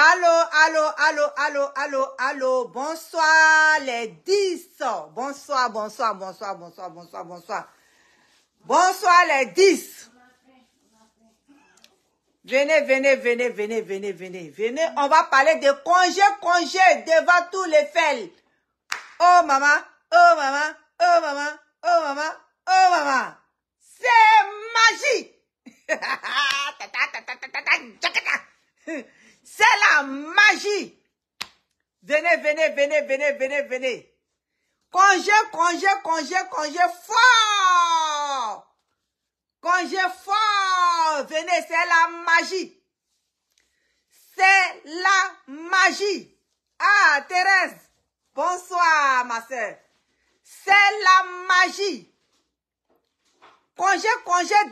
Allô, allô, allô, allô, allô, allô. Bonsoir les 10. Bonsoir, bonsoir, bonsoir, bonsoir, bonsoir, bonsoir. Bonsoir les 10. Venez, venez, venez, venez, venez, venez, venez. On va parler de congé devant tous les fels. Oh maman, oh maman, oh maman, oh maman, oh maman. C'est magie. C'est la magie. Venez, venez, venez, venez, venez, venez. Congé fort. Congé fort. Venez, c'est la magie. C'est la magie. Ah, Thérèse. Bonsoir, ma soeur. C'est la magie. Congé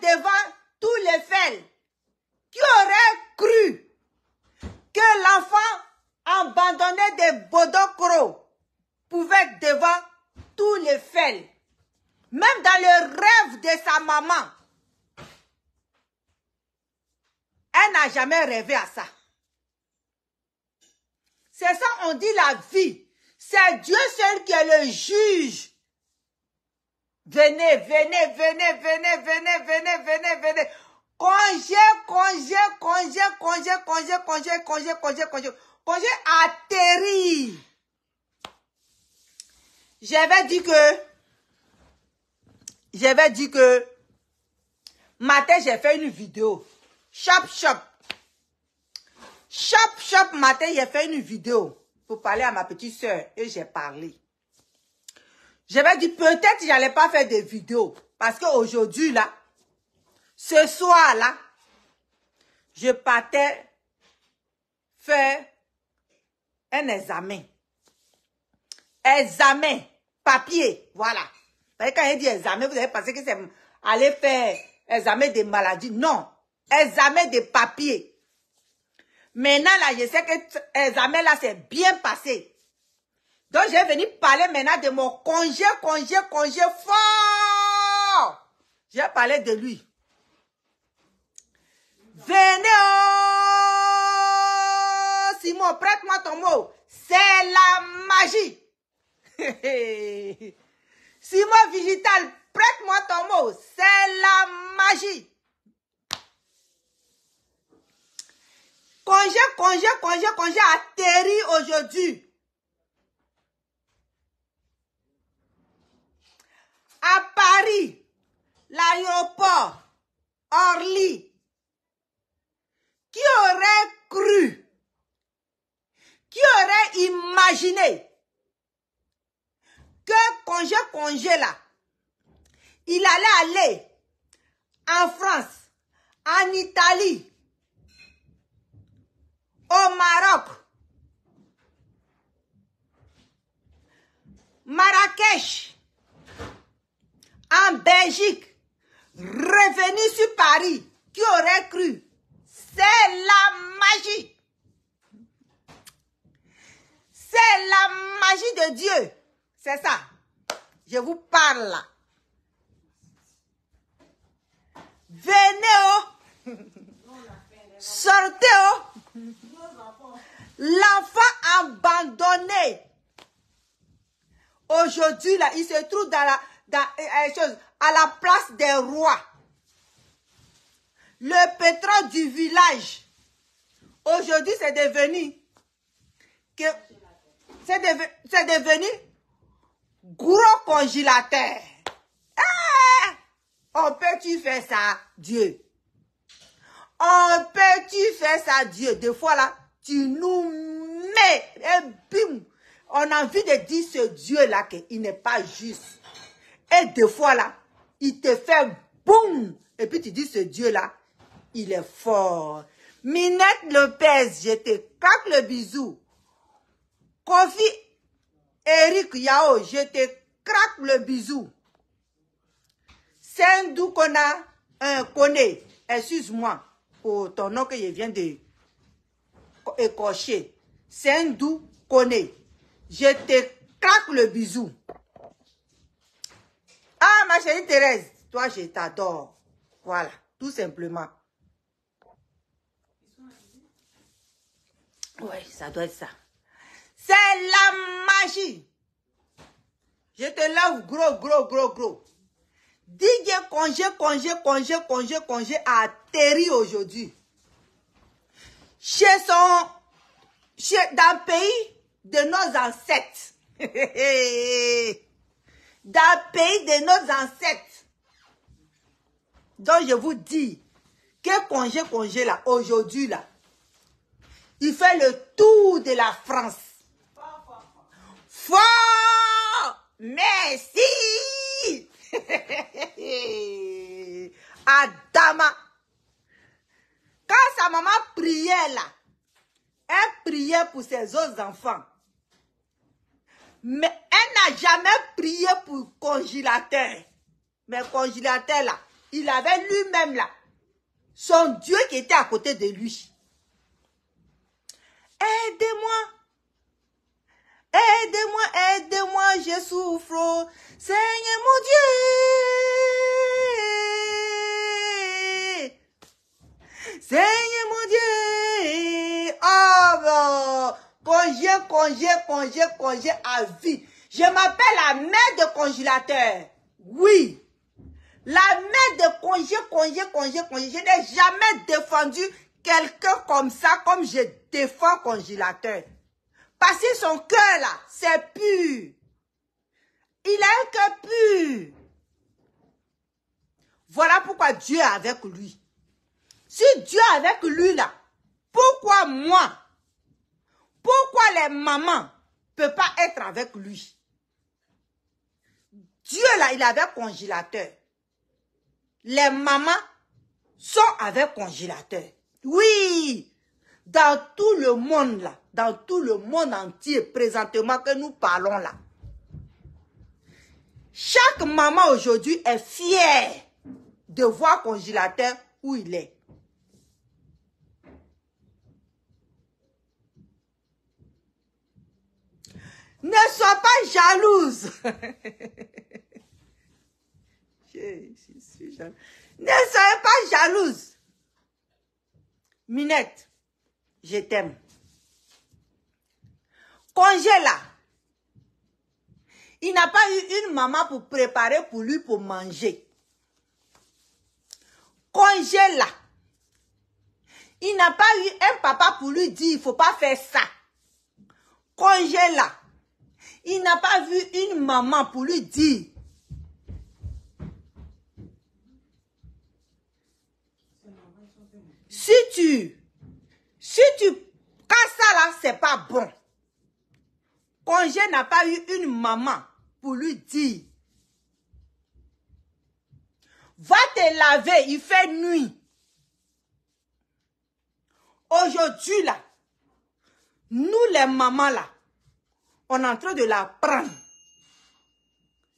devant tous les fels. Qui aurait cru que l'enfant abandonné de Bodokro pouvait être devant tous les fels? Même dans le rêve de sa maman. Elle n'a jamais rêvé à ça. C'est ça, on dit la vie. C'est Dieu seul qui est le juge. Venez, venez, venez, venez, venez, venez, venez, venez. Congé atterri. J'avais dit que matin j'ai fait une vidéo. Shop matin j'ai fait une vidéo pour parler à ma petite soeur et j'ai parlé. J'avais dit peut-être que j'allais pas faire de vidéo parce qu'aujourd'hui là, ce soir là, je partais faire un examen. Examen, papier, voilà. Quand il dit examen, vous avez pensé que c'est aller faire examen des maladies. Non, examen de papier. Maintenant là, je sais que l'examen là c'est bien passé. Donc je vais venir parler maintenant de mon congé fort. Je vais parler de lui. Venez, oh, Simon, prête-moi ton mot. C'est la magie. Simon Vigital, prête-moi ton mot. C'est la magie. Congé atterri aujourd'hui. À Paris, l'aéroport, Orly. Qui aurait cru, qui aurait imaginé que congé là, il allait aller en France, en Italie, au Maroc, Marrakech, en Belgique, revenir sur Paris. Qui aurait cru? C'est la magie. C'est la magie de Dieu. C'est ça. Je vous parle là. Venez oh. Sortez oh. L'enfant abandonné. Aujourd'hui là, il se trouve à la place des rois. Le pétrole du village. Aujourd'hui, c'est devenu gros congélateur. On peut-tu faire ça, Dieu? On peut-tu faire ça, Dieu? Des fois là, tu nous mets et bim. On a envie de dire ce Dieu-là qu'il n'est pas juste. Et des fois là, il te fait boum. Et puis tu dis ce Dieu-là, il est fort. Minette Lopez, je te claque le bisou. Kofi Eric Yao, je te craque le bisou. Sendou Kona, Kone, excuse-moi pour ton nom que je viens de écorcher. Sendou Kone, je te claque le bisou. Ah, ma chérie Thérèse, toi, je t'adore. Voilà, tout simplement. Oui, ça doit être ça. C'est la magie. Je te lève gros. DJ congé a atterri aujourd'hui. Dans le pays de nos ancêtres. Dans le pays de nos ancêtres. Donc je vous dis que congé là, aujourd'hui là, il fait le tour de la France. Fort! Merci! Adama. Quand sa maman priait là, elle priait pour ses autres enfants. Mais elle n'a jamais prié pour congélateur. Mais congélateur là, il avait lui-même là, son Dieu qui était à côté de lui. Aidez-moi. Aidez-moi, je souffre. Seigneur mon Dieu. Seigneur mon Dieu. Oh, congé à vie. Je m'appelle la mère de congélateur. Oui. La mère de congé. Je n'ai jamais défendu quelqu'un comme ça, comme je défends congélateur. Parce que son cœur là, c'est pur. Il a un cœur pur. Voilà pourquoi Dieu est avec lui. Si Dieu est avec lui là, pourquoi moi? Pourquoi les mamans ne peuvent pas être avec lui? Dieu là, il est avec congélateur. Les mamans sont avec congélateur. Oui! Dans tout le monde là, dans tout le monde entier, présentement que nous parlons là, chaque maman aujourd'hui est fière de voir congélateur où il est. Ne sois pas jalouse. Je suis jalouse. Ne soyez pas jalouse. Minette, je t'aime. Congé là, il n'a pas eu une maman pour préparer pour lui pour manger. Congé là, il n'a pas eu un papa pour lui dire il ne faut pas faire ça. Congé là, il n'a pas vu une maman pour lui dire si tu quand ça là, c'est pas bon. Congé n'a pas eu une maman pour lui dire va te laver, il fait nuit. Aujourd'hui là, nous les mamans là, on est en train de la prendre.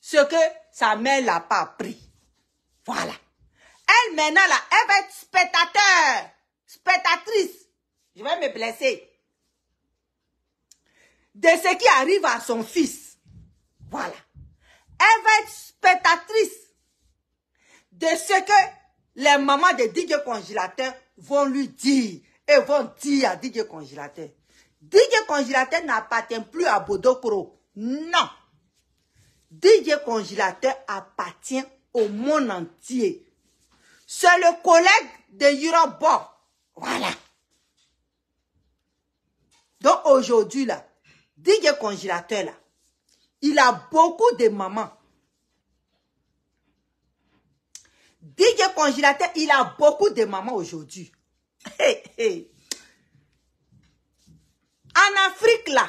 Ce que sa mère n'a pas appris. Voilà. Elle maintenant là, elle va être spectateur, spectatrice. Je vais me blesser. De ce qui arrive à son fils. Voilà. Elle va être spectatrice de ce que les mamans de DJ Congélateur vont lui dire. Et vont dire à DJ Congélateur. DJ Congélateur n'appartient plus à Bodokoro. Non. DJ Congélateur appartient au monde entier. C'est le collègue de Yorubo. Voilà. Donc aujourd'hui là, DJ Congélateur là, il a beaucoup de mamans. DJ Congélateur, il a beaucoup de mamans aujourd'hui. Hey, hey. En Afrique là,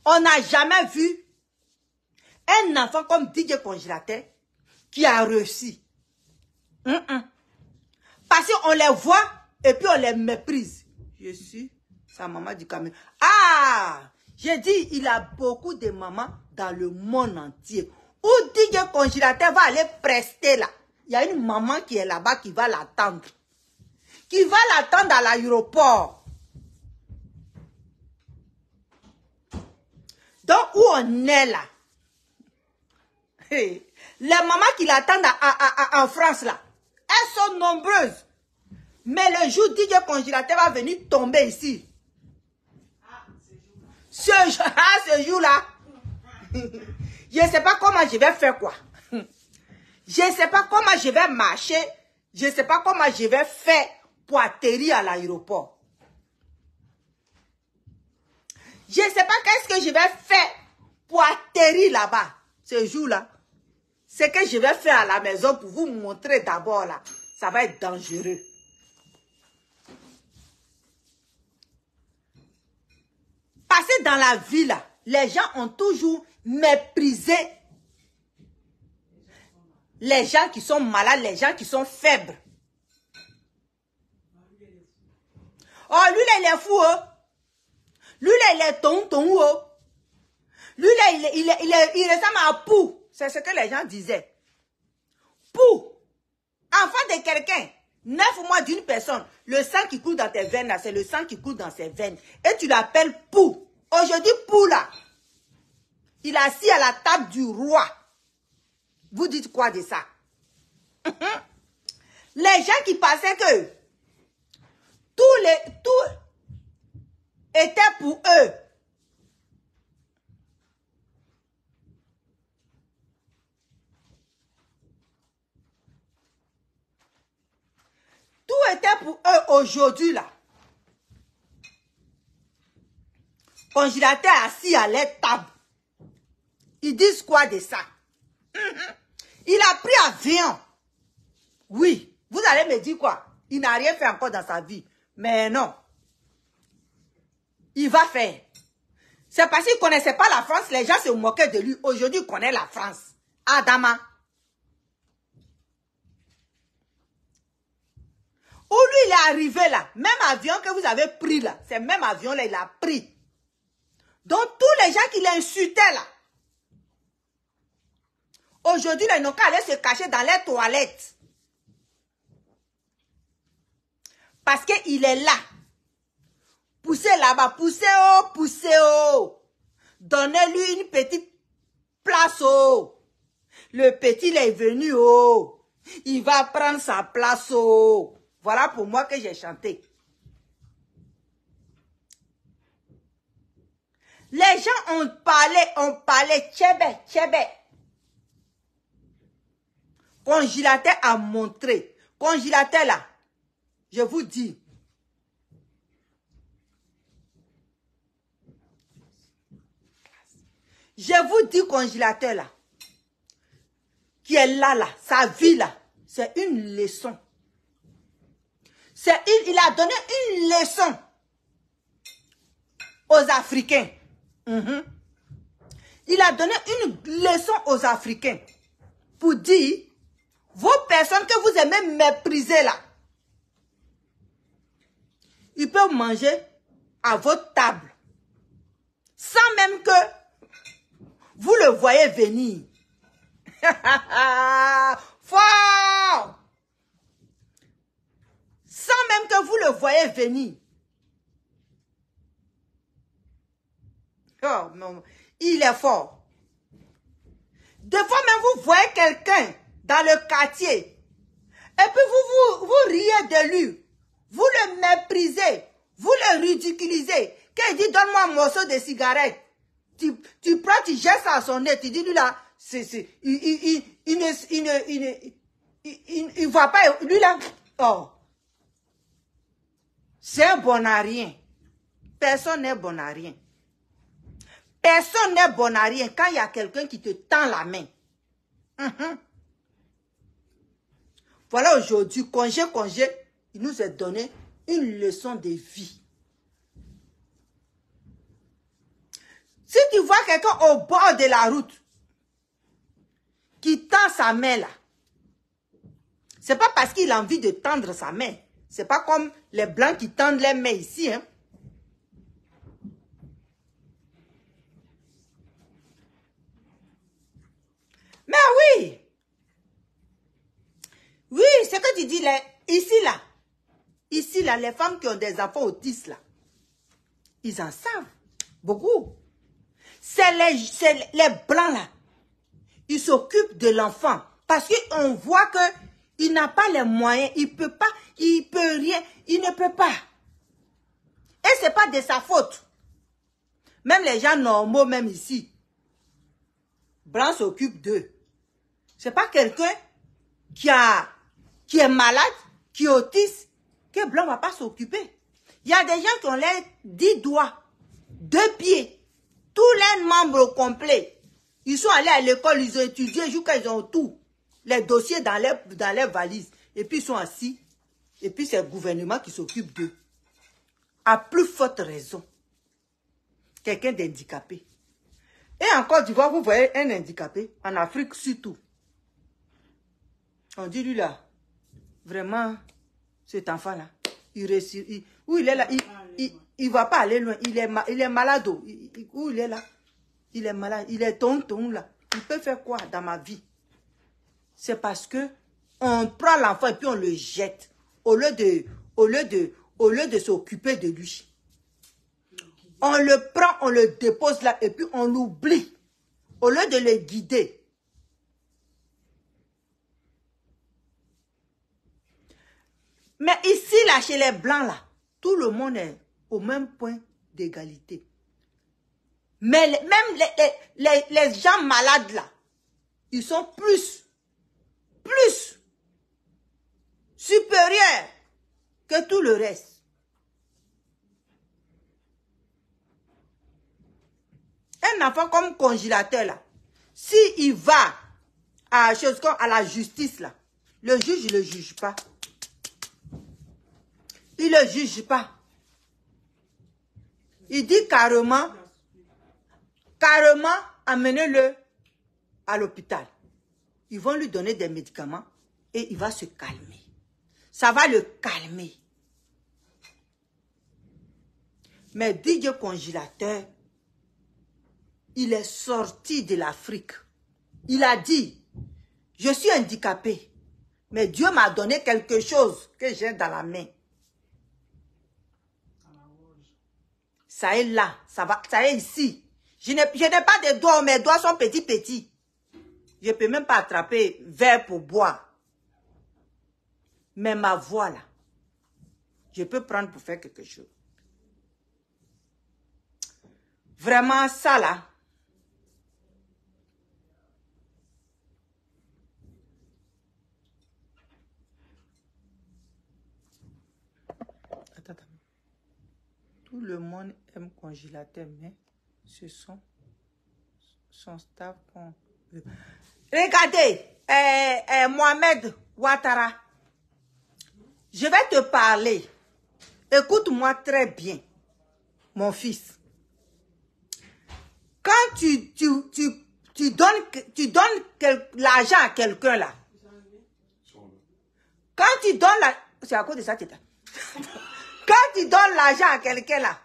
on n'a jamais vu un enfant comme DJ Congélateur qui a réussi. Parce qu'on les voit et puis on les méprise. Je suis sa maman du Cameroun. Ah! J'ai dit, il a beaucoup de mamans dans le monde entier. Où DJ Congélateur va aller prester là. Il y a une maman qui est là-bas qui va l'attendre. Qui va l'attendre à l'aéroport. Donc, où on est là? Hey. Les mamans qui l'attendent en France là, elles sont nombreuses. Mais le jour où DJ Congélateur va venir tomber ici, ce jour-là, je ne sais pas comment je vais faire quoi. Je ne sais pas comment je vais marcher. Je ne sais pas comment je vais faire pour atterrir à l'aéroport. Je ne sais pas qu'est-ce que je vais faire pour atterrir là-bas, ce jour-là. Ce que je vais faire à la maison pour vous montrer d'abord là, ça va être dangereux. Passer dans la vie là, les gens ont toujours méprisé les gens qui sont malades, les gens qui sont faibles. Oh, lui là, il est fou, oh. Lui là, il est tonton, oh. Lui là, il ressemble à Pou. C'est ce que les gens disaient. Pou. Enfant de quelqu'un. 9 mois d'une personne. Le sang qui coule dans tes veines, là, c'est le sang qui coule dans ses veines. Et tu l'appelles Pou. Aujourd'hui, Pou là, il est assis à la table du roi. Vous dites quoi de ça? Les gens qui pensaient que tout était pour eux. Tout était pour eux aujourd'hui là. Congélateur assis à leur table. Ils disent quoi de ça? Il a pris avion. Oui, vous allez me dire quoi? Il n'a rien fait encore dans sa vie. Mais non. Il va faire. C'est parce qu'il ne connaissait pas la France, les gens se moquaient de lui. Aujourd'hui, il connaît la France. Adama. Où lui, il est arrivé là. Même avion que vous avez pris là. C'est même avion là, il a pris. Donc, tous les gens qui l'insultaient là. Aujourd'hui, ils n'ont qu'à aller se cacher dans les toilettes. Parce qu'il est là. Poussez là-bas, poussez haut, poussez haut. Donnez-lui une petite place haut. Le petit il est venu haut. Il va prendre sa place haut. Voilà pour moi que j'ai chanté. Les gens ont parlé, tchébé, tchébé. Congélateur a montré. Congélateur là, je vous dis. Je vous dis congélateur là, qui est là, sa vie là, c'est une leçon. Il a donné une leçon aux Africains. Il a donné une leçon aux Africains pour dire, vos personnes que vous aimez mépriser là, ils peuvent manger à votre table sans même que vous le voyez venir. Fort! Sans même que vous le voyez venir. Oh, non. Il est fort. Des fois même, vous voyez quelqu'un dans le quartier. Et puis vous riez de lui. Vous le méprisez. Vous le ridiculisez. Quand il dit, donne-moi un morceau de cigarette. Tu prends, tu jettes ça à son nez. Tu dis, lui là, il voit pas. Lui là, oh. C'est un bon à rien. Personne n'est bon à rien. Personne n'est bon à rien quand il y a quelqu'un qui te tend la main. Voilà aujourd'hui, congé, il nous a donné une leçon de vie. Si tu vois quelqu'un au bord de la route qui tend sa main là, c'est pas parce qu'il a envie de tendre sa main. C'est pas comme les blancs qui tendent les mains ici, hein. Mais oui. Oui, c'est que tu dis, ici là, les femmes qui ont des enfants autistes là, ils en savent beaucoup. C'est les blancs là, ils s'occupent de l'enfant parce qu'on voit que il n'a pas les moyens, il peut pas, il peut rien, il ne peut pas. Et c'est pas de sa faute. Même les gens normaux, même ici, Blanc s'occupe d'eux. C'est pas quelqu'un qui est malade, qui est autiste, que Blanc ne va pas s'occuper. Il y a des gens qui ont les 10 doigts, 2 pieds, tous les membres complets. Ils sont allés à l'école, ils ont étudié jusqu'à ils ont tout. Les dossiers dans les valises. Et puis ils sont assis. Et puis c'est le gouvernement qui s'occupe d'eux. À plus forte raison. Quelqu'un d'handicapé. Et en Côte d'Ivoire, vous voyez un handicapé. En Afrique surtout. On dit lui là. Vraiment, cet enfant là. Il réussit. Où il est là, il va pas aller loin. Il est malade. Où il est là? Il est malade. Il est tonton là. Il peut faire quoi dans ma vie? C'est parce que on prend l'enfant et puis on le jette. Au lieu de s'occuper de lui. On le prend, on le dépose là et puis on l'oublie. Au lieu de le guider. Mais ici, là, chez les Blancs, là, tout le monde est au même point d'égalité. Mais même les gens malades, là, ils sont plus supérieurs que tout le reste. Un enfant comme congélateur, là, s'il va à la justice, là, le juge ne le juge pas. Il ne le juge pas. Il dit carrément, amenez-le à l'hôpital. Ils vont lui donner des médicaments et il va se calmer. Ça va le calmer. Mais DJ Congélateur, il est sorti de l'Afrique. Il a dit, je suis handicapé, mais Dieu m'a donné quelque chose que j'ai dans la main. Ça est là, ça est ici. Je n'ai pas de doigts, mes doigts sont petits. Je ne peux même pas attraper verre pour boire. Mais ma voix là, je peux prendre pour faire quelque chose. Vraiment ça là. Attends. Tout le monde aime Congélateur, mais ce sont son staff qu'on veut. Regardez, Mohamed Ouattara, je vais te parler. Écoute-moi très bien, mon fils. Quand tu donnes l'argent à quelqu'un là, quand tu donnes la... C'est à cause de ça, Tita. Quand tu donnes l'argent à quelqu'un là,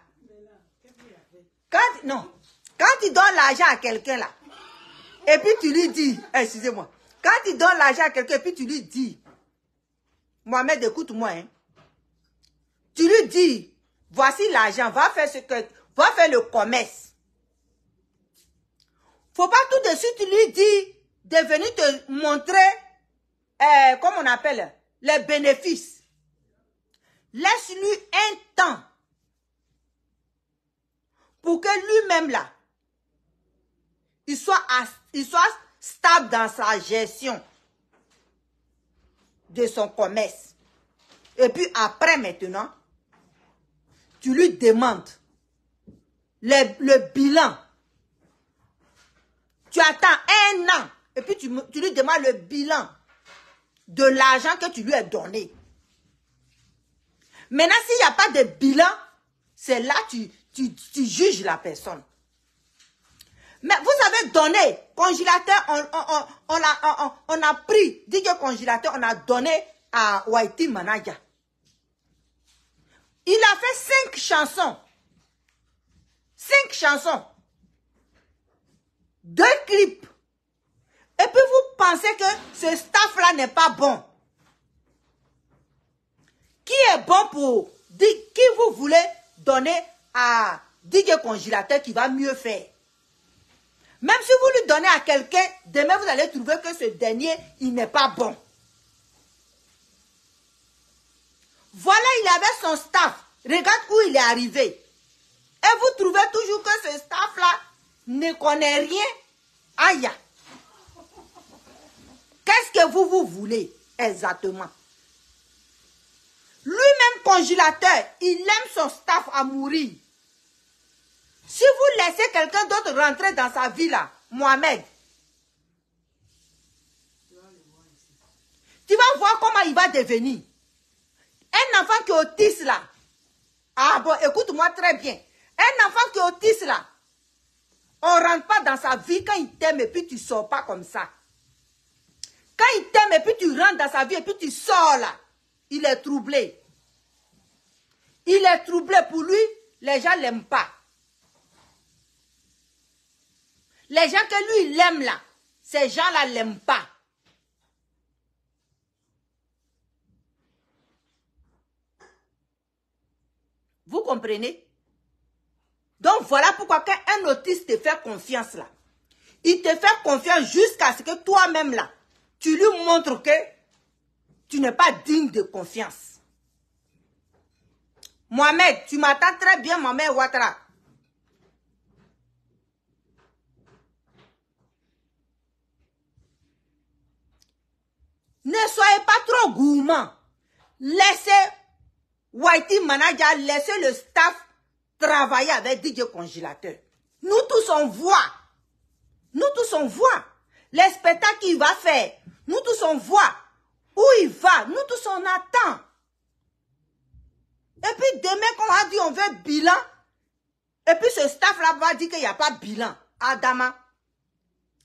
quand tu donnes l'argent à quelqu'un là, et puis tu lui dis, excusez-moi, quand tu donnes l'argent à quelqu'un et puis tu lui dis, Mohamed, écoute-moi, hein, tu lui dis, voici l'argent, va faire le commerce. Faut pas tout de suite lui dire de venir te montrer, comment on appelle, les bénéfices. Laisse-lui un temps pour que lui-même là, il soit stable dans sa gestion de son commerce. Et puis après maintenant, tu lui demandes le bilan. Tu attends 1 an et puis tu lui demandes le bilan de l'argent que tu lui as donné. Maintenant, s'il n'y a pas de bilan, c'est là que tu juges la personne. Mais vous avez donné, Congélateur, on a pris, dit que Congélateur, on a donné à Whitey Manaja. Il a fait 5 chansons. 5 chansons. 2 clips. Et puis vous pensez que ce staff-là n'est pas bon. Qui est bon pour dire qui vous voulez donner à DJ Congélateur qui va mieux faire? Même si vous lui donnez à quelqu'un, demain vous allez trouver que ce dernier, il n'est pas bon. Voilà, il avait son staff. Regarde où il est arrivé. Et vous trouvez toujours que ce staff-là ne connaît rien. Aïe. Qu'est-ce que vous voulez exactement? Lui-même congélateur, il aime son staff à mourir. Si vous laissez quelqu'un d'autre rentrer dans sa vie là, Mohamed, tu vas voir comment il va devenir. Un enfant qui est autiste là. Ah bon, écoute-moi très bien. Un enfant qui est autiste là, on ne rentre pas dans sa vie quand il t'aime et puis tu ne sors pas comme ça. Quand il t'aime et puis tu rentres dans sa vie et puis tu sors là, il est troublé. Il est troublé pour lui, les gens ne l'aiment pas. Les gens que lui, il aime là, ces gens-là ne l'aiment pas. Vous comprenez? Donc voilà pourquoi quand un autiste te fait confiance là, il te fait confiance jusqu'à ce que toi-même là, tu lui montres que tu n'es pas digne de confiance. Mohamed, tu m'attends très bien, ma mère Ouattara. Ne soyez pas trop gourmand. Laissez Whitey Manager, laissez le staff travailler avec DJ Congélateur. Nous tous on voit. Nous tous on voit. Les spectacles qu'il va faire. Nous tous on voit. Où il va. Nous tous on attend. Et puis demain quand on a dit on veut bilan. Et puis ce staff là va dire qu'il n'y a pas bilan. Adama.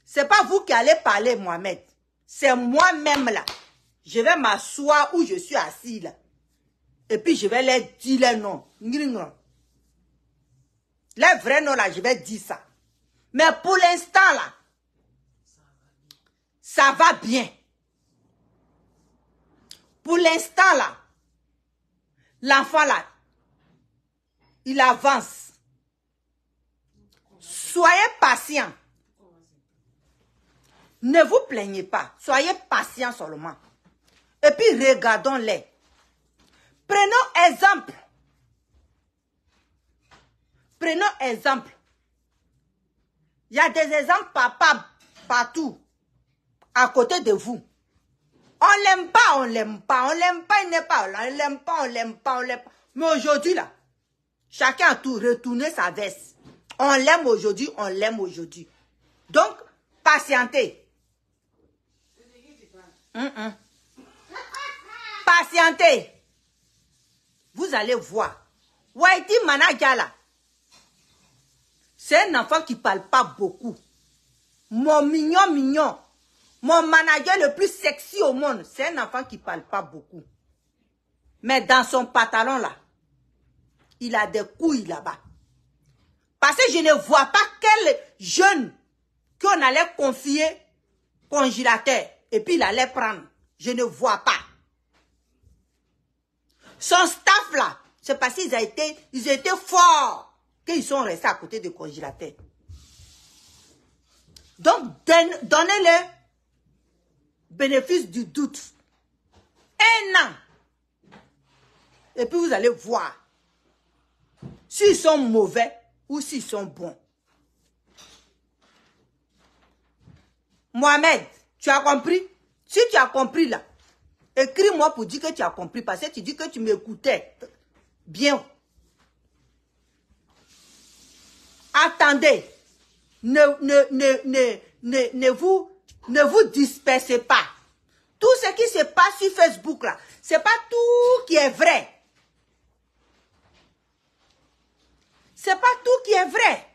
C'est pas vous qui allez parler Mohamed. C'est moi-même là. Je vais m'asseoir où je suis assis là. Et puis je vais leur dire les noms. Les vrais noms là, je vais dire ça. Mais pour l'instant là, ça va bien. Pour l'instant là, l'enfant là, il avance. Soyez patient. Ne vous plaignez pas. Soyez patient seulement. Et puis regardons-les. Prenons exemple. Prenons exemple. Il y a des exemples papa partout. À côté de vous. On l'aime pas, on l'aime pas. On l'aime pas, il n'est pas là. On l'aime pas, on l'aime pas, on l'aime pas. Mais aujourd'hui là, chacun a tout retourné sa veste. On l'aime aujourd'hui, on l'aime aujourd'hui. Donc, patientez. Patientez. Vous allez voir. Whitey Manager là, c'est un enfant qui ne parle pas beaucoup. Mon mignon. Mon manager le plus sexy au monde, c'est un enfant qui ne parle pas beaucoup. Mais dans son pantalon là, il a des couilles là-bas. Parce que je ne vois pas quel jeune qu'on allait confier congélateur et puis il allait prendre. Je ne vois pas. Son staff là, c'est parce qu'ils étaient forts qu'ils sont restés à côté du congélateur. Donc, donnez-le bénéfice du doute. 1 an. Et puis vous allez voir s'ils sont mauvais ou s'ils sont bons. Mohamed, tu as compris? Si tu as compris là, écris-moi pour dire que tu as compris parce que tu dis que tu m'écoutais bien. Attendez, ne vous dispersez pas. Tout ce qui se passe sur Facebook là, c'est pas tout qui est vrai. C'est pas tout qui est vrai.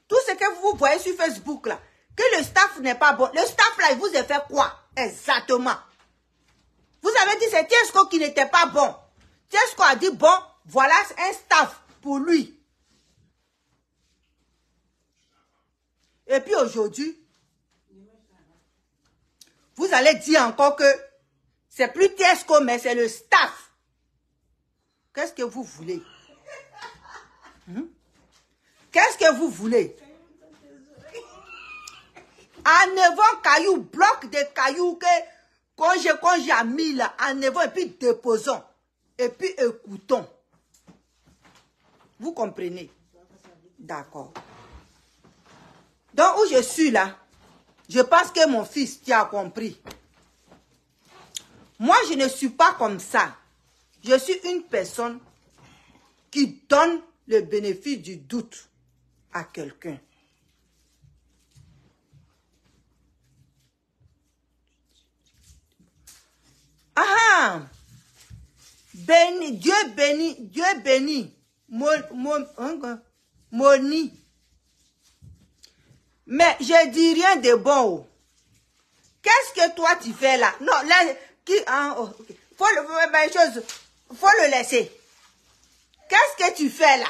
Tout ce que vous voyez sur Facebook là, que le staff n'est pas bon. Le staff là, il vous a fait quoi? Exactement. Vous avez dit c'est Tiesco qui n'était pas bon. Tiesco a dit bon, voilà un staff pour lui. Et puis aujourd'hui, vous allez dire encore que c'est plus Tiesco, mais c'est le staff. Qu'est-ce que vous voulez? Qu'est-ce que vous voulez? Enlevons cailloux, bloc de cailloux que quand j'ai mis là, enlevons et puis déposons. Et puis écoutons. Vous comprenez? D'accord. Donc, où je suis là, je pense que mon fils, tu as compris. Moi, je ne suis pas comme ça. Je suis une personne qui donne le bénéfice du doute à quelqu'un. Ah! Béni, Dieu bénit, Moni. Mais je dis rien de bon. Qu'est-ce que toi tu fais là? Non, là, okay. Faut le laisser. Qu'est-ce que tu fais là?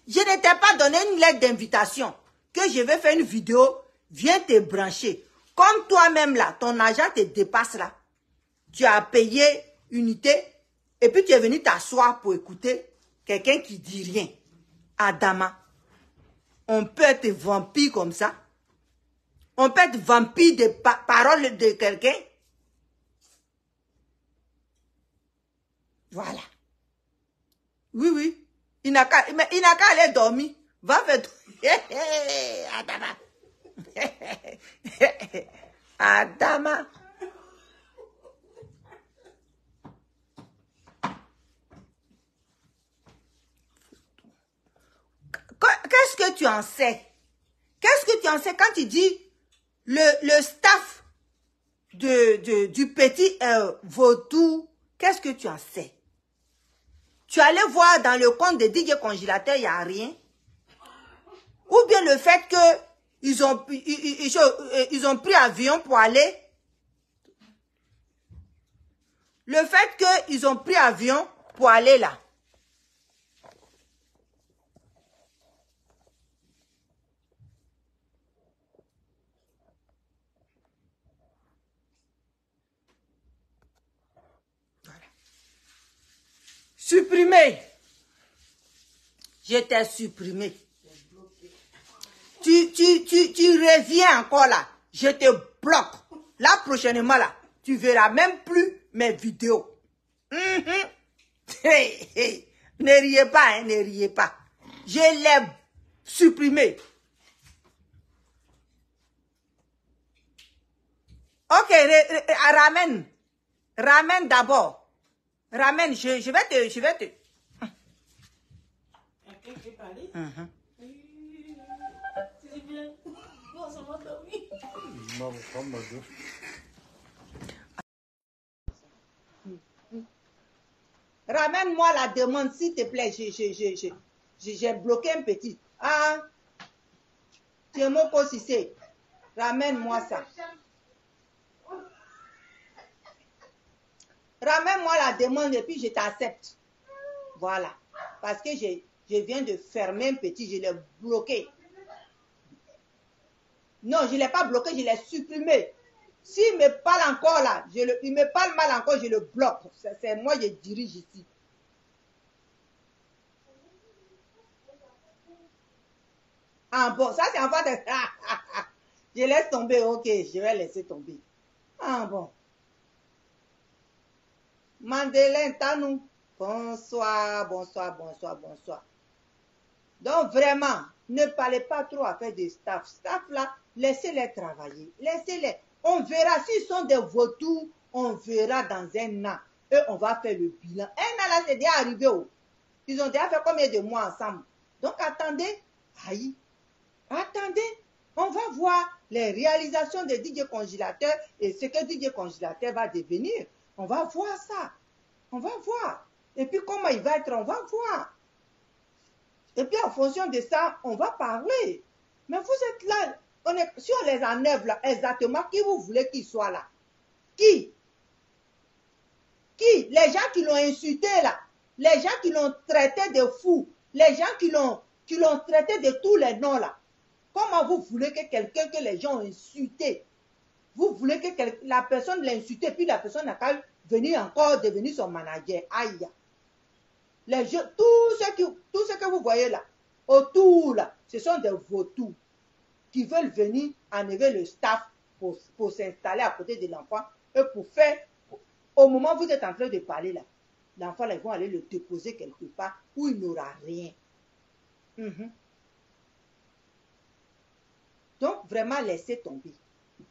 Je ne t'ai pas donné une lettre d'invitation que je vais faire une vidéo, viens te brancher. Comme toi-même là, ton argent te dépasse là. Tu as payé unité et puis tu es venu t'asseoir pour écouter quelqu'un qui dit rien. Adama, on peut être vampire comme ça? On peut être vampire de paroles de quelqu'un? Voilà. Oui, oui. Il n'a qu'à aller dormir. Va faire tout. Adama. Adama. Qu'est-ce que tu en sais? Qu'est-ce que tu en sais quand tu dis le staff du petit Vaudou? Qu'est-ce que tu en sais? Tu allais voir dans le compte de DJ Congélateur, il n'y a rien. Ou bien le fait que ils ont pris avion pour aller. Le fait qu'ils ont pris avion pour aller là. Voilà. Supprimé. Je t'ai supprimé. Tu reviens encore là. Je te bloque. Là, prochainement, là, tu verras même plus mes vidéos. Hey, hey. Ne riez pas, hein, ne riez pas. Je l'ai supprimé. Ok, ramène. Ramène d'abord. Ramène, je vais te... Ramène-moi la demande, s'il te plaît. J'ai bloqué un petit. Ah, c'est mon c'est. Ramène-moi ça. Ramène-moi la demande et puis je t'accepte. Voilà. Parce que je viens de fermer un petit, je l'ai bloqué. Non, je ne l'ai pas bloqué, je l'ai supprimé. S'il me parle encore là, il me parle mal encore, je le bloque. C'est moi, je dirige ici. Ah bon, ça c'est en fait de... Je laisse tomber, ok, je vais laisser tomber. Ah bon. Madeleine Tanou, bonsoir, bonsoir, bonsoir, bonsoir. Donc vraiment, ne parlez pas trop à faire des staff. Staff là, laissez-les travailler. Laissez-les. On verra s'ils sont des vautours, on verra dans un an. Et on va faire le bilan. Un an là, c'est déjà arrivé. Oh. Ils ont déjà fait combien de mois ensemble? Donc attendez. Aïe. Attendez. On va voir les réalisations de DJ Congélateur et ce que DJ Congélateur va devenir. On va voir ça. On va voir. Et puis comment il va être, on va voir. Et puis en fonction de ça, on va parler. Mais vous êtes là, si on les enlève là, exactement qui vous voulez qu'ils soient là? Qui? Qui? Les gens qui l'ont insulté là, les gens qui l'ont traité de fou, les gens qui l'ont traité de tous les noms là. Comment vous voulez que quelqu'un que les gens ont insulté, vous voulez que la personne l'insulte, puis la personne n'a qu'à venir encore devenir son manager? Aïe! Les gens, tout ce que vous voyez là, autour là, ce sont des vautours qui veulent venir enlever le staff pour s'installer à côté de l'enfant et pour faire, au moment où vous êtes en train de parler là, l'enfant là, ils vont aller le déposer quelque part où il n'aura rien. Donc, vraiment, laissez tomber.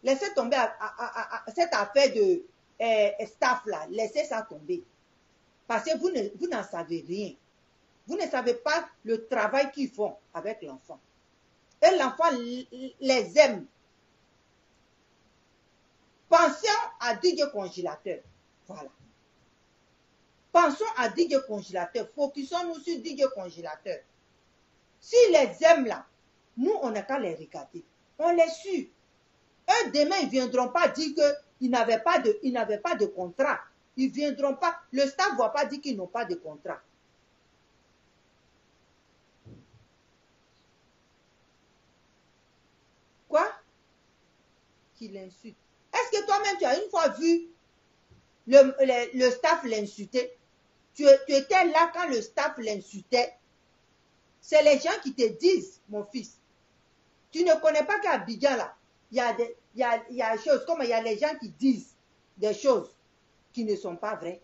Laissez tomber cette affaire de staff là. Laissez ça tomber. Parce que vous n'en savez rien. Vous ne savez pas le travail qu'ils font avec l'enfant. Et l'enfant les aime. Pensons à DJ Congélateur. Voilà. Pensons à DJ Congélateur. Focusons-nous sur DJ Congélateur. S'ils les aiment là, nous, on n'a qu'à les regarder. On les suit. Eux, demain, ils ne viendront pas dire qu'ils n'avaient pas de contrat. Ils ne viendront pas. Le staff ne va pas dire qu'ils n'ont pas de contrat. Quoi? Qu'il l'insulte. Est-ce que toi-même, tu as une fois vu le staff l'insulter? Tu étais là quand le staff l'insultait. C'est les gens qui te disent, mon fils. Tu ne connais pas qu'à Abidjan, là, il y a des choses, comme il y a les gens qui disent des choses qui ne sont pas vraies.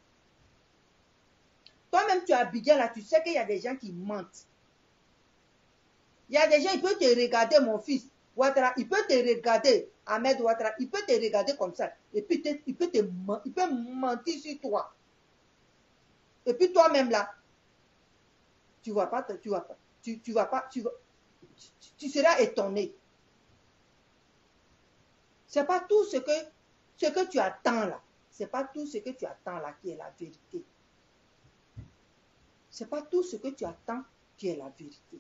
Toi-même, tu es à Abidjan, là, tu sais qu'il y a des gens qui mentent. Il y a des gens, ils peuvent te regarder, mon fils, Ouattara, il peut te regarder, Ahmed Ouattara, il peut te regarder comme ça, et puis il peut mentir sur toi. Et puis toi-même, là, tu seras étonné. C'est pas tout ce que tu attends là. C'est pas tout ce que tu attends là qui est la vérité. C'est pas tout ce que tu attends qui est la vérité.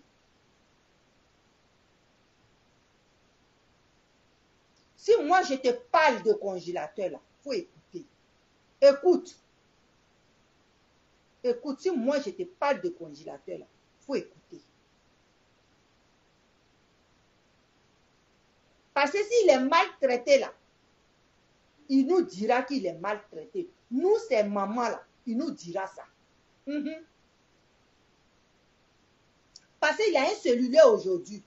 Si moi je te parle de congélateur là, il faut écouter. Écoute. Écoute, si moi je te parle de congélateur là, il faut écouter. Parce que s'il est maltraité là, il nous dira qu'il est maltraité. Nous, ces mamans-là, il nous dira ça. Parce qu'il y a un cellulaire aujourd'hui.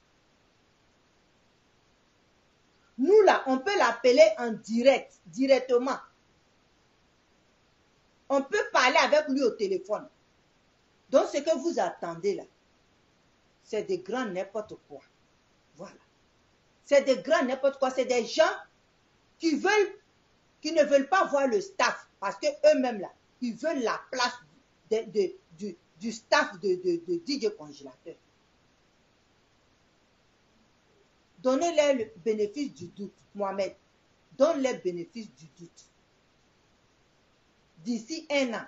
Nous, là, on peut l'appeler en direct, directement. On peut parler avec lui au téléphone. Donc, ce que vous attendez là, c'est des grands n'importe quoi. Voilà. C'est des grands n'importe quoi. C'est des gens qui ne veulent pas voir le staff parce qu'eux-mêmes, là, ils veulent la place du staff de DJ Congélateur. Donnez-leur le bénéfice du doute, Mohamed. Donne-leur le bénéfice du doute. D'ici 1 an.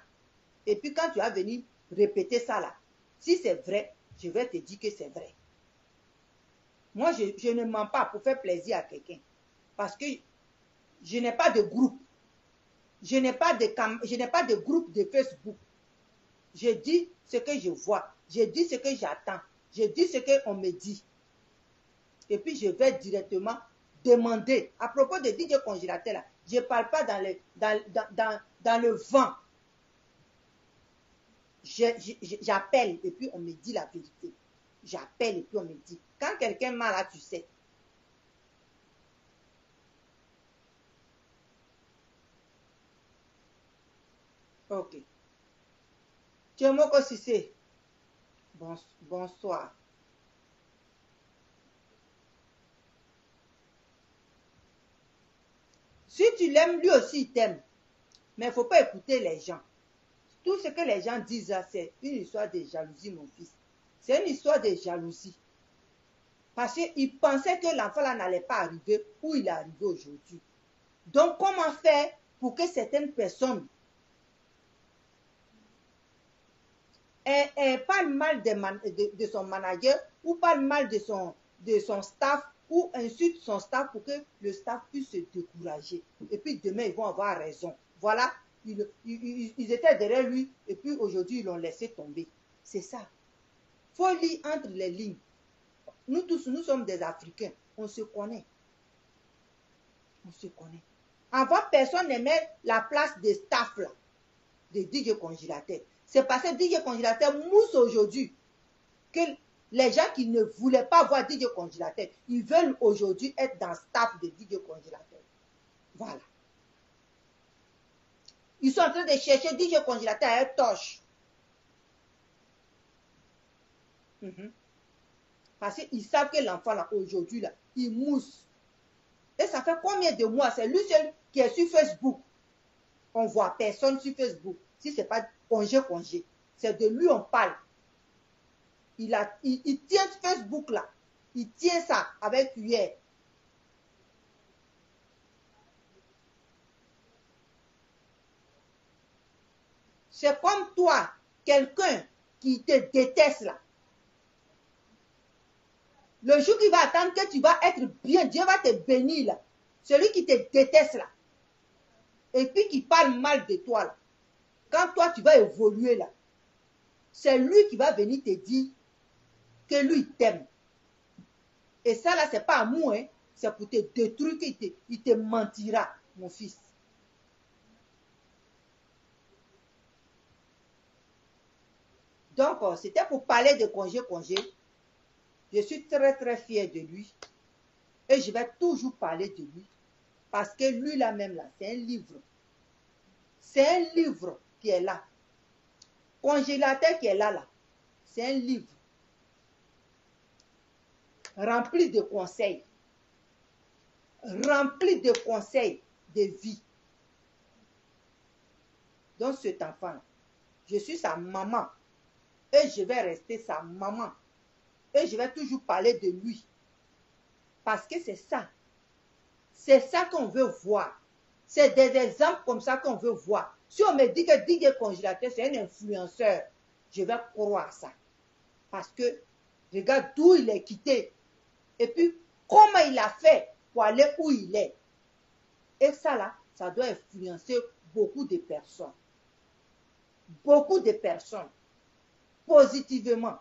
Et puis quand tu vas venir répéter ça là, si c'est vrai, je vais te dire que c'est vrai. Moi, je ne mens pas pour faire plaisir à quelqu'un. Parce que je n'ai pas de groupe. Je n'ai pas de groupe de Facebook. Je dis ce que je vois. Je dis ce que j'attends. Je dis ce qu'on me dit. Et puis, je vais directement demander. À propos de DJ Congélateur, là, je ne parle pas dans le vent. J'appelle et puis on me dit la vérité. J'appelle et puis on me dit. Quand quelqu'un m'a là, tu sais. Ok. Tchemoko Sissé. Bonsoir. Si tu l'aimes, lui aussi il t'aime. Mais il ne faut pas écouter les gens. Tout ce que les gens disent là, c'est une histoire de jalousie, mon fils. C'est une histoire de jalousie. Parce qu'ils pensaient que l'enfant là n'allait pas arriver où il est arrivé aujourd'hui. Donc, comment faire pour que certaines personnes parlent mal de son manager ou parlent mal de son staff ou insultent son staff pour que le staff puisse se décourager. Et puis demain, ils vont avoir raison. Voilà, ils étaient derrière lui et puis aujourd'hui, ils l'ont laissé tomber. C'est ça. Il faut lire entre les lignes. Nous tous, nous sommes des Africains. On se connaît. On se connaît. Avant, personne n'aimait la place de staff là, de DJ Congélateur. C'est parce que DJ Congélateur mousse aujourd'hui que les gens qui ne voulaient pas voir DJ Congélateur, ils veulent aujourd'hui être dans le staff de DJ Congélateur. Voilà. Ils sont en train de chercher DJ Congélateur à être torche. Parce qu'ils savent que l'enfant, là, aujourd'hui, là, il mousse. Et ça fait combien de mois? C'est lui seul qui est sur Facebook. On ne voit personne sur Facebook. Si ce n'est pas congé. C'est de lui on parle. Il tient Facebook là. Il tient ça avec cuillère. C'est comme toi, quelqu'un qui te déteste là. Le jour qui va attendre que tu vas être bien, Dieu va te bénir là. Celui qui te déteste là. Et puis qui parle mal de toi là. Quand toi tu vas évoluer là, c'est lui qui va venir te dire que lui t'aime. Et ça là, c'est pas amour, hein. C'est pour te détruire qu'il te mentira, mon fils. Donc, c'était pour parler de congé. Je suis très fière de lui. Et je vais toujours parler de lui. Parce que lui là même là, c'est un livre. C'est un livre qui est là. Congélateur qui est là. C'est un livre. Rempli de conseils. Rempli de conseils de vie. Donc cet enfant, je suis sa maman. Et je vais rester sa maman. Et je vais toujours parler de lui. Parce que c'est ça. C'est ça qu'on veut voir. C'est des exemples comme ça qu'on veut voir. Si on me dit que DJ Congélateur, c'est un influenceur, je vais croire ça. Parce que, regarde d'où il est quitté. Et puis, comment il a fait pour aller où il est. Et ça là, ça doit influencer beaucoup de personnes. Beaucoup de personnes. Positivement.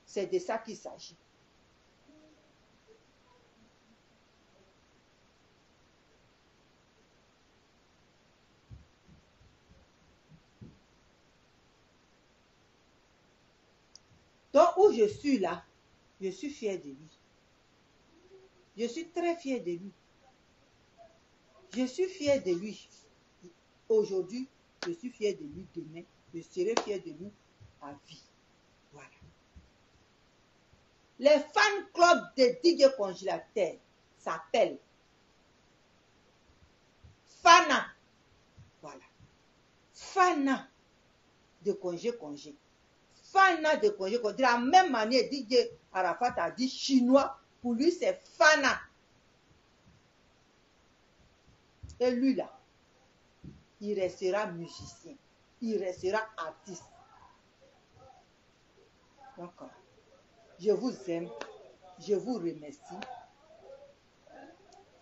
C'est de ça qu'il s'agit. Donc, où je suis là, je suis fière de lui. Je suis très fière de lui. Je suis fière de lui. Aujourd'hui, je suis fière de lui. Demain, je serai fière de lui à vie. Voilà. Les fan clubs de DJ Congélateur s'appellent Fana. Voilà. Fana de congé. Fana de congé. De la même manière, DJ Arafat a dit chinois. Pour lui, c'est Fana. Et lui, là, il restera musicien. Il restera artiste. Donc, je vous aime. Je vous remercie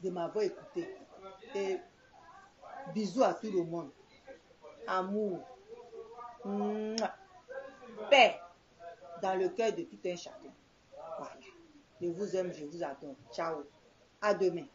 de m'avoir écouté. Et bisous à tout le monde. Amour. Paix dans le cœur de tout un chacun. Voilà. Je vous aime, je vous adore. Ciao. À demain.